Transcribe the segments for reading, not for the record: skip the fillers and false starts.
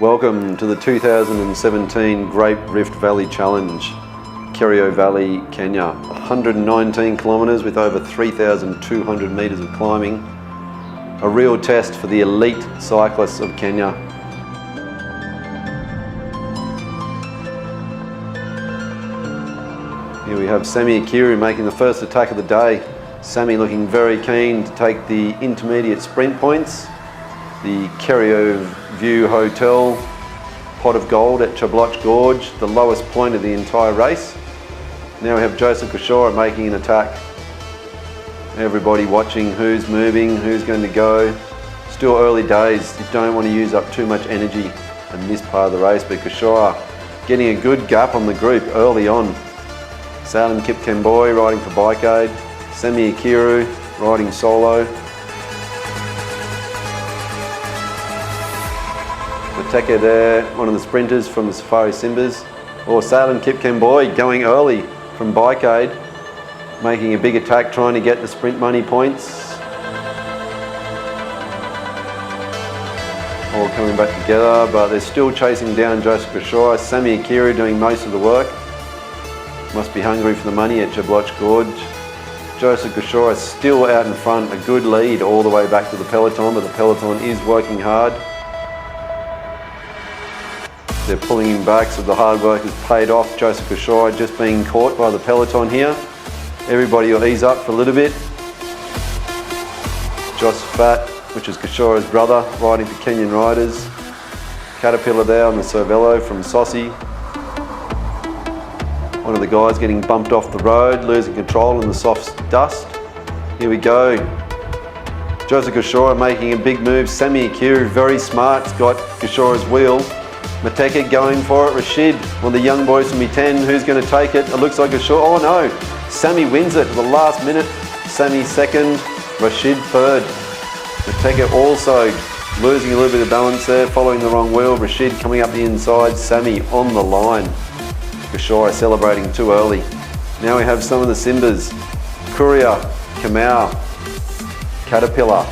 Welcome to the 2017 Great Rift Valley Challenge, Kerio Valley, Kenya. 119 kilometres with over 3,200 metres of climbing. A real test for the elite cyclists of Kenya. Here we have Sammy Kerio making the first attack of the day. Sammy looking very keen to take the intermediate sprint points. The Kerio View Hotel, pot of gold at Chebloch Gorge, the lowest point of the entire race. Now we have Joseph Gashora making an attack. Everybody watching who's moving, who's going to go. Still early days, you don't want to use up too much energy in this part of the race, but Gashora getting a good gap on the group early on. Salim Kipkemboi riding for Bike Aid, Sammy Kerio riding solo. Mateke there, one of the sprinters from the Safari Simbas. Or Salim Kipkemboi going early from Bike Aid, making a big attack, trying to get the sprint money points. All coming back together, but they're still chasing down Joseph Gashora. Sammy Kerio doing most of the work. Must be hungry for the money at Chebloch Gorge. Joseph Gashora still out in front, a good lead all the way back to the peloton, but the peloton is working hard. They're pulling him back, so the hard work has paid off. Joseph Gashora just being caught by the peloton here. Everybody will ease up for a little bit. Josh Fat, which is Gashora's brother, riding for Kenyan Riders. Caterpillar there on the Cervelo from Saucy. One of the guys getting bumped off the road, losing control in the soft dust. Here we go. Joseph Gashora making a big move. Sammy Kerio, very smart, has got Gashora's wheel. Mateke going for it. Rashid, one of the young boys from E10, who's going to take it? It looks like Gashora. Oh no, Sammy wins it at the last minute. Sammy second, Rashid third. Mateke also losing a little bit of balance there, following the wrong wheel. Rashid coming up the inside, Sammy on the line. Gashora celebrating too early. Now we have some of the Simbas. Kuria, Kamau, Caterpillar,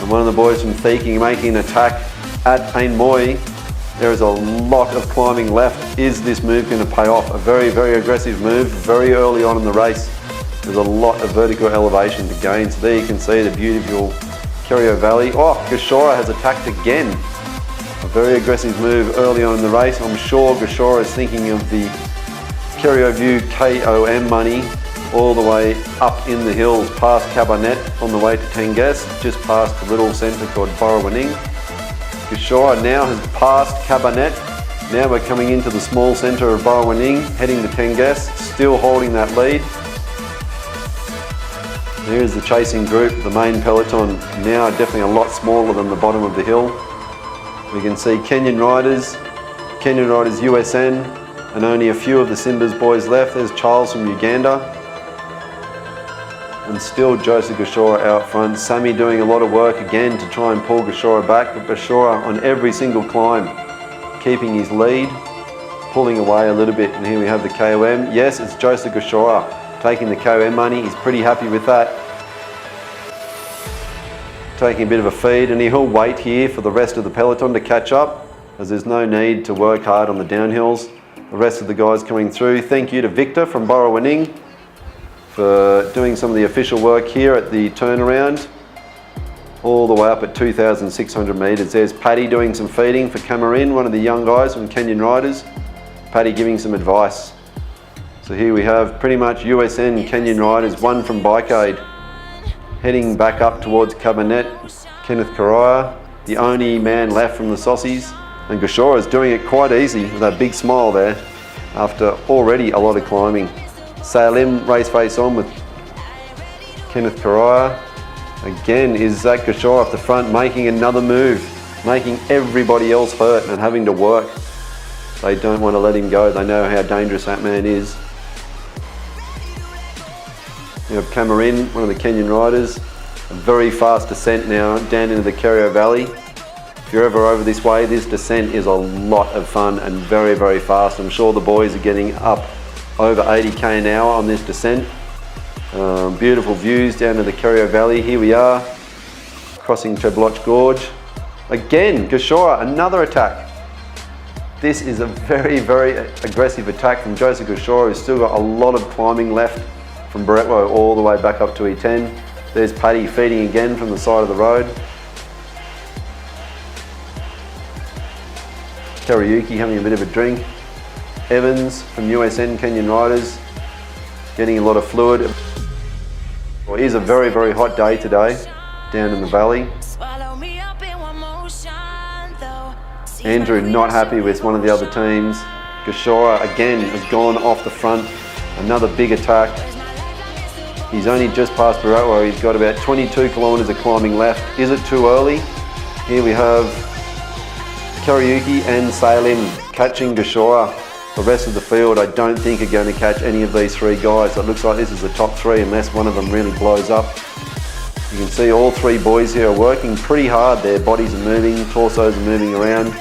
and one of the boys from Thiki making an attack at Ain Moi. There is a lot of climbing left. Is this move going to pay off? A very, very aggressive move very early on in the race. There's a lot of vertical elevation to gain. So there you can see the beautiful Kerio Valley. Oh, Gashora has attacked again. A very aggressive move early on in the race. I'm sure Gashora is thinking of the Kerio View KOM money all the way up in the hills past Cabernet on the way to Tenges, just past the little centre called Borowaning. Gashora now has passed Cabernet. Now we're coming into the small centre of Borowaning, heading to Tenges, still holding that lead. Here's the chasing group, the main peloton, now definitely a lot smaller than the bottom of the hill. We can see Kenyan Riders USN, and only a few of the Simbas boys left. There's Charles from Uganda. And still Joseph Gashora out front. Sammy doing a lot of work again to try and pull Gashora back, but Gashora on every single climb, keeping his lead, pulling away a little bit. And here we have the KOM. Yes, it's Joseph Gashora taking the KOM money. He's pretty happy with that. Taking a bit of a feed, and he'll wait here for the rest of the peloton to catch up, as there's no need to work hard on the downhills. The rest of the guys coming through. Thank you to Victor from Borowaning for doing some of the official work here at the turnaround, all the way up at 2,600 metres. There's Paddy doing some feeding for Cameron, one of the young guys from Kenyan Riders. Paddy giving some advice. So here we have pretty much USN Kenyan Riders, one from Bike Aid, heading back up towards Cabernet. Kenneth Karaya, the only man left from the Saucies, and Gashora is doing it quite easy with that big smile there after already a lot of climbing. Salim race face on with Kenneth Karaya. Again is Zach Gashora off the front, making another move, making everybody else hurt and having to work. They don't want to let him go. They know how dangerous that man is. You have Cameron, one of the Kenyan Riders. A very fast descent now down into the Kerio Valley. If you're ever over this way, this descent is a lot of fun and very, very fast. I'm sure the boys are getting up over 80k an hour on this descent. Beautiful views down to the Kerio Valley. Here we are, crossing Chebloch Gorge. Again, Gashora, another attack. This is a very, very aggressive attack from Joseph Gashora, who's still got a lot of climbing left from Baretwo all the way back up to E10. There's Paddy feeding again from the side of the road. Kariuki having a bit of a drink. Evans from USN Kenyan Riders getting a lot of fluid. Well, it is a very, very hot day today down in the valley. Andrew not happy with one of the other teams. Gashora again has gone off the front. Another big attack. He's only just past Baretwo. He's got about 22 kilometres of climbing left. Is it too early? Here we have Kariuki and Salim catching Gashora. The rest of the field I don't think are going to catch any of these three guys. It looks like this is the top three unless one of them really blows up. You can see all three boys here are working pretty hard. Their bodies are moving, torsos are moving around.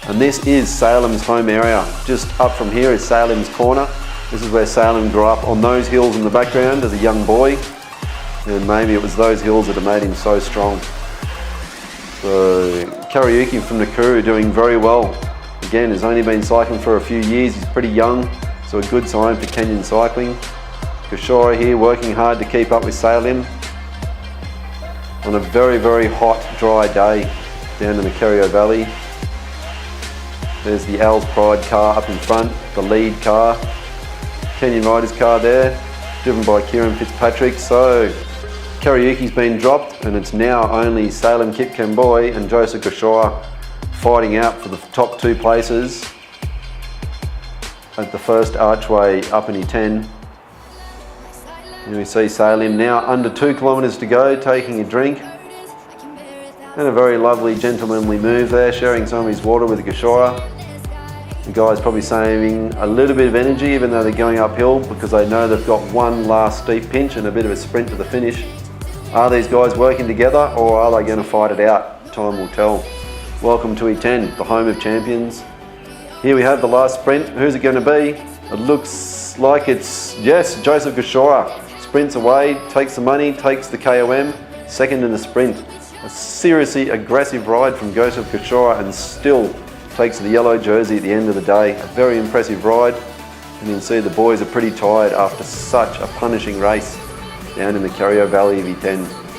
And this is Salim's home area. Just up from here is Salim's corner. This is where Salim grew up, on those hills in the background as a young boy. And maybe it was those hills that have made him so strong. So Kariuki from Nakuru doing very well. Again, has only been cycling for a few years. He's pretty young, so a good sign for Kenyan cycling. Gashora here working hard to keep up with Salim on a very, very hot, dry day down in the Kerio Valley. There's the Al's Pride car up in front, the lead car. Kenyan Riders car there, driven by Kieran Fitzpatrick. So Kariuki's been dropped and it's now only Salim Kipkemboi and Joseph Gashora fighting out for the top two places at the first archway up in E10. And we see Salim now under 2 kilometres to go, taking a drink. And a very lovely gentlemanly move there, sharing some of his water with Gashora. The guy's probably saving a little bit of energy even though they're going uphill because they know they've got one last steep pinch and a bit of a sprint to the finish. Are these guys working together or are they going to fight it out? Time will tell. Welcome to E10, the home of champions. Here we have the last sprint. Who's it going to be? It looks like it's, yes, Joseph Gashora. Sprints away, takes the money, takes the KOM, second in the sprint. A seriously aggressive ride from Joseph Gashora and still takes the yellow jersey at the end of the day. A very impressive ride. And you can see the boys are pretty tired after such a punishing race down in the Kerio Valley of E10.